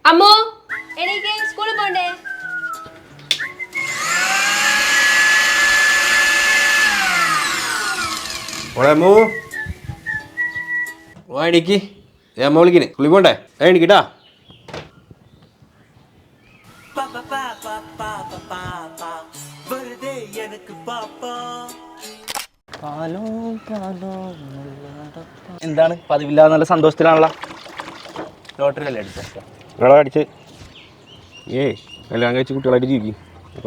അമ്മോ എനിക്ക് സ്കൂളിൽ പോണ്ടേ? എനിക്ക് അമ്മ വിളിക്കണേ സ്കൂളിൽ പോണ്ടേ? എനിക്കിട്ടാ എന്താണ് പതിവില്ലാതെ നല്ല സന്തോഷത്തിലാണല്ലോ. ലോട്ടറി അല്ലേ അടിച്ച് എല്ലാം കഴിച്ച് കുട്ടികളായിട്ട് ജീവിക്കും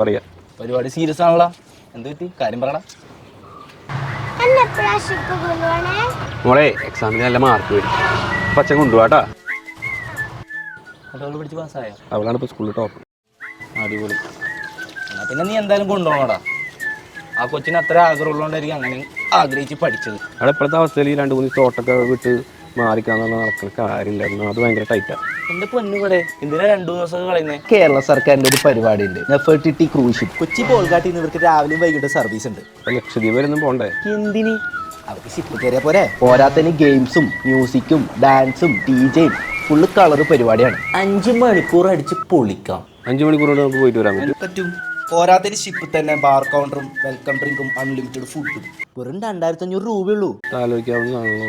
പറയാ. പരിപാടി സീരിയസ് ആണല്ലോ. എന്ത് പറ്റി? കാര്യം പറയണം. മോളെ എക്സാമിന് നല്ല മാർക്ക് വരും. പച്ച കൊണ്ടുപോവാട്ടാ. അവള് പിടിച്ച് പാസ്സായ അവളാണ് ഇപ്പോൾ സ്കൂളിൽ ടോപ്പ്. അടിപൊളി. എന്നാ പിന്നെ നീ എന്തായാലും കൊണ്ടുപോകണോടാ. ആ കൊച്ചിന് അത്ര ആഗ്രഹമുള്ളതുകൊണ്ടായിരിക്കും അങ്ങനെ ആഗ്രഹിച്ച് പഠിച്ചത്. അവിടെ ഇപ്പോഴത്തെ അവസ്ഥയിൽ 2-3 തോട്ടൊക്കെ വിട്ട് മാറിക്കാന്ന് നടക്കുന്ന കാര്യമില്ലായിരുന്നു. അത് ഭയങ്കര ടൈറ്റാണ്. എന്റെ പൊന്നുകൂടെ എന്തിനാ 2 ദിവസമൊക്കെ കളയുന്നത്? കേരള സർക്കാരിന്റെ ഒരു പരിപാടി ഉണ്ട്, നെഫർട്ടിറ്റി ക്രൂസ് ഷിപ്പ്. കൊച്ചി ബോൾഗാട്ടിൽ നിന്ന് ഇവർക്ക് രാവിലെയും വൈകിട്ട് സർവീസ് ഉണ്ട്. ഇപ്പം ലക്ഷദ്വീപ് വരുന്നും പോണ്ടേ? എന്തിന്? അവർക്ക് ഷിപ്പ് കയറിയ പോരെ. പോരാത്തതിന് ഗെയിംസും മ്യൂസിക്കും ഡാൻസും DJയും ഫുള്ള് കളർ പരിപാടിയാണ്. 5 മണിക്കൂർ അടിച്ച് പൊളിക്കാം. 5 മണിക്കൂർ കൊണ്ട് നമുക്ക് പോയിട്ട് വരാൻ പറ്റും. പോരാത്തതിന് ഷിപ്പിൽ തന്നെ ബാർ കൗണ്ടറും വെൽക്കം ഡ്രിങ്കും അൺലിമിറ്റഡ് ഫുഡും. വെറും 2500 രൂപയുള്ളൂ. ആലോചിക്കാവുന്നതാണല്ലോ.